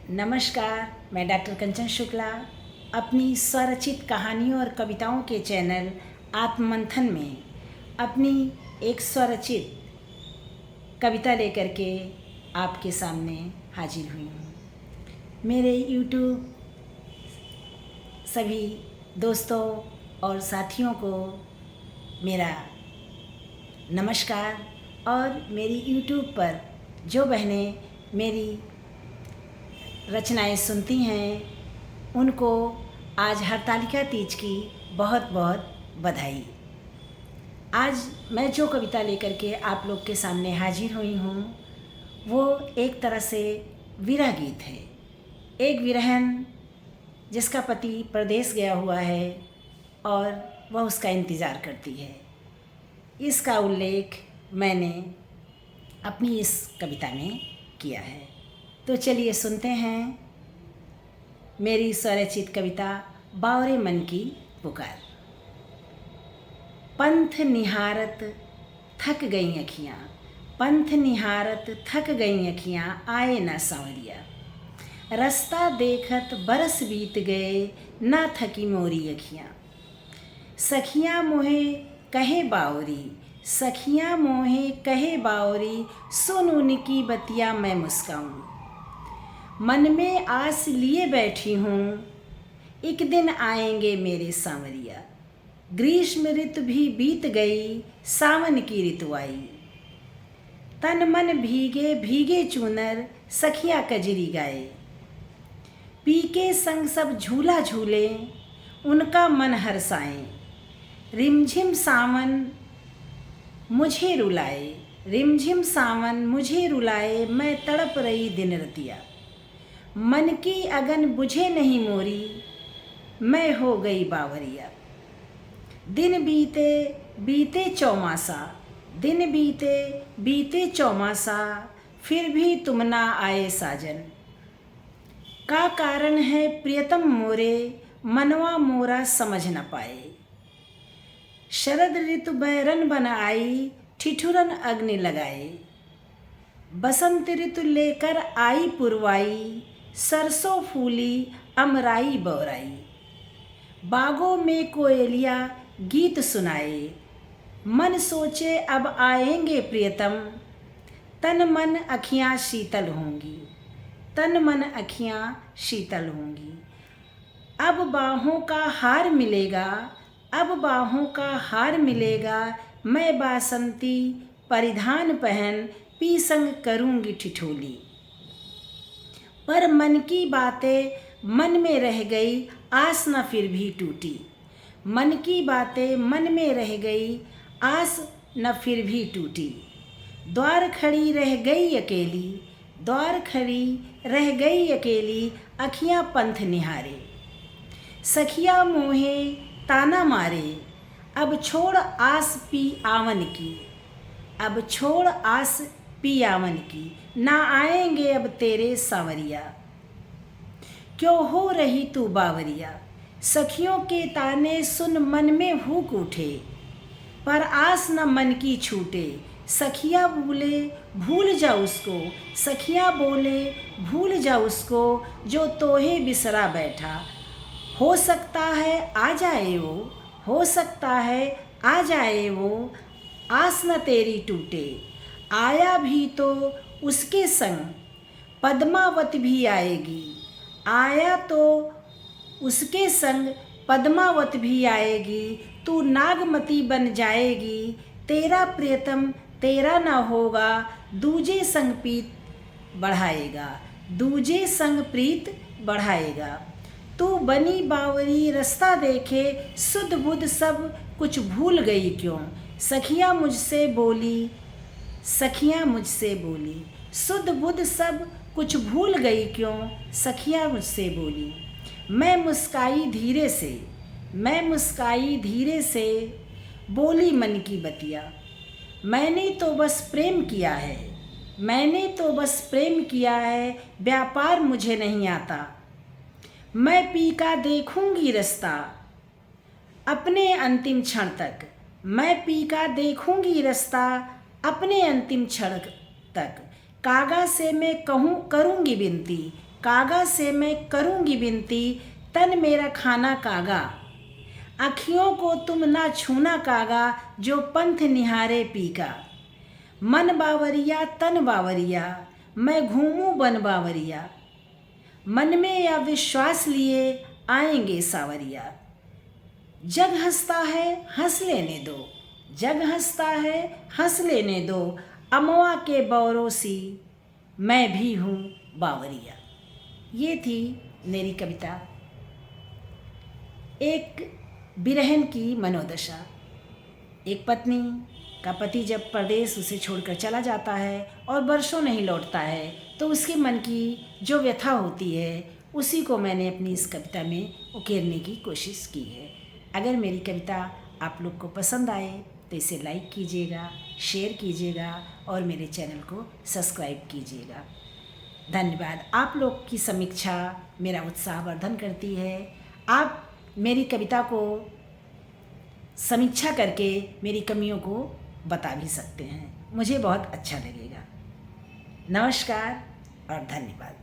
नमस्कार, मैं डॉक्टर कंचन शुक्ला अपनी स्वरचित कहानियों और कविताओं के चैनल आत्ममंथन में अपनी एक स्वरचित कविता लेकर के आपके सामने हाजिर हुई हूँ। मेरे YouTube सभी दोस्तों और साथियों को मेरा नमस्कार और मेरी YouTube पर जो बहनें मेरी रचनाएं सुनती हैं उनको आज हरतालिका तीज की बहुत बहुत बधाई। आज मैं जो कविता लेकर के आप लोग के सामने हाजिर हुई हूँ वो एक तरह से विरह गीत है। एक विरहन जिसका पति परदेश गया हुआ है और वह उसका इंतज़ार करती है, इसका उल्लेख मैंने अपनी इस कविता में किया है। तो चलिए सुनते हैं मेरी स्वरचित कविता बावरे मन की पुकार। पंथ निहारत थक गई अखियाँ, पंथ निहारत थक गई अखियाँ, आए ना सांवरिया। रास्ता देखत बरस बीत गए, ना थकी मोरी अखियाँ। सखियाँ मोहे कहे बावरी, सखियाँ मोहे कहे बावरी, सुन उनकी बतिया मैं मुस्काऊँ। मन में आस लिए बैठी हूँ, एक दिन आएंगे मेरे सांवरिया। ग्रीष्म ऋतु भी बीत गई, सावन की ऋतु आई। तन मन भीगे भीगे चूनर, सखिया कजरी गाए। पी के संग सब झूला झूले, उनका मन हर्षाए। रिमझिम सावन मुझे रुलाए, रिमझिम सावन मुझे रुलाए, मैं तड़प रही दिन रतिया। मन की अगन बुझे नहीं मोरी, मैं हो गई बावरिया। दिन बीते बीते चौमासा, दिन बीते बीते चौमासा, फिर भी तुम ना आए साजन। का कारण है प्रियतम मोरे, मनवा मोरा समझ न पाए। शरद ऋतु बैरन बन आई, ठिठुरन अग्नि लगाए। बसंत ऋतु लेकर आई पुरवाई, सरसों फूली अमराई बौराई। बागों में कोयलिया गीत सुनाए, मन सोचे अब आएंगे प्रियतम। तन मन अखियाँ शीतल होंगी, तन मन अखियाँ शीतल होंगी। अब बाहों का हार मिलेगा, अब बाहों का हार मिलेगा, मैं बासंती परिधान पहन पी संग करूँगी ठिठोली। पर मन की बातें मन में रह गई, आस न फिर भी टूटी। मन की बातें मन में रह गई, आस न फिर भी टूटी। द्वार खड़ी रह गई अकेली, द्वार खड़ी रह गई अकेली, अखियाँ पंथ निहारे। सखिया मोहे ताना मारे, अब छोड़ आस पी आवन की, अब छोड़ आस पी आवन की, ना आएंगे अब तेरे सांवरिया। क्यों हो रही तू बावरिया, सखियों के ताने सुन मन में हुक उठे। पर आस न मन की छूटे, सखिया बोले भूल जा उसको, सखिया बोले भूल जा उसको, जो तोहे बिसरा बैठा। हो सकता है आ जाए वो, हो सकता है आ जाए वो, आस न तेरी टूटे। आया भी तो उसके संग पद्मावत भी आएगी, आया तो उसके संग पद्मावत भी आएगी। तू नागमती बन जाएगी, तेरा प्रियतम तेरा ना होगा, दूजे संग प्रीत बढ़ाएगा, दूजे संग प्रीत बढ़ाएगा। तू बनी बावरी रास्ता देखे, सुध बुध सब कुछ भूल गई क्यों। सखिया मुझसे बोली, सखियाँ मुझसे बोली, सुध बुध सब कुछ भूल गई क्यों। सखियाँ मुझसे बोली, मैं मुस्काई धीरे से, मैं मुस्काई धीरे से, बोली मन की बतिया। मैंने तो बस प्रेम किया है, मैंने तो बस प्रेम किया है, व्यापार मुझे नहीं आता। मैं पी का देखूंगी रास्ता अपने अंतिम क्षण तक, मैं पी का देखूंगी रास्ता अपने अंतिम क्षण तक। कागा से मैं कहूँ करूँगी विनती, कागा से मैं करूँगी विनती, तन मेरा खाना कागा। अखियों को तुम ना छूना कागा, जो पंथ निहारे पीका। मन बावरिया तन बावरिया, मैं घूमूं बन बावरिया। मन में या विश्वास लिए आएंगे सावरिया। जग हंसता है हंस लेने दो, जग हंसता है हंस लेने दो। अमवा के बौरों सी मैं भी हूँ बावरिया। ये थी मेरी कविता। एक बिरहन की मनोदशा। एक पत्नी का पति जब परदेश उसे छोड़कर चला जाता है और बरसों नहीं लौटता है, तो उसके मन की जो व्यथा होती है उसी को मैंने अपनी इस कविता में उकेरने की कोशिश की है। अगर मेरी कविता आप लोग को पसंद आए तो इसे लाइक कीजिएगा, शेयर कीजिएगा और मेरे चैनल को सब्सक्राइब कीजिएगा। धन्यवाद। आप लोग की समीक्षा मेरा उत्साहवर्धन करती है। आप मेरी कविता को समीक्षा करके मेरी कमियों को बता भी सकते हैं, मुझे बहुत अच्छा लगेगा। नमस्कार और धन्यवाद।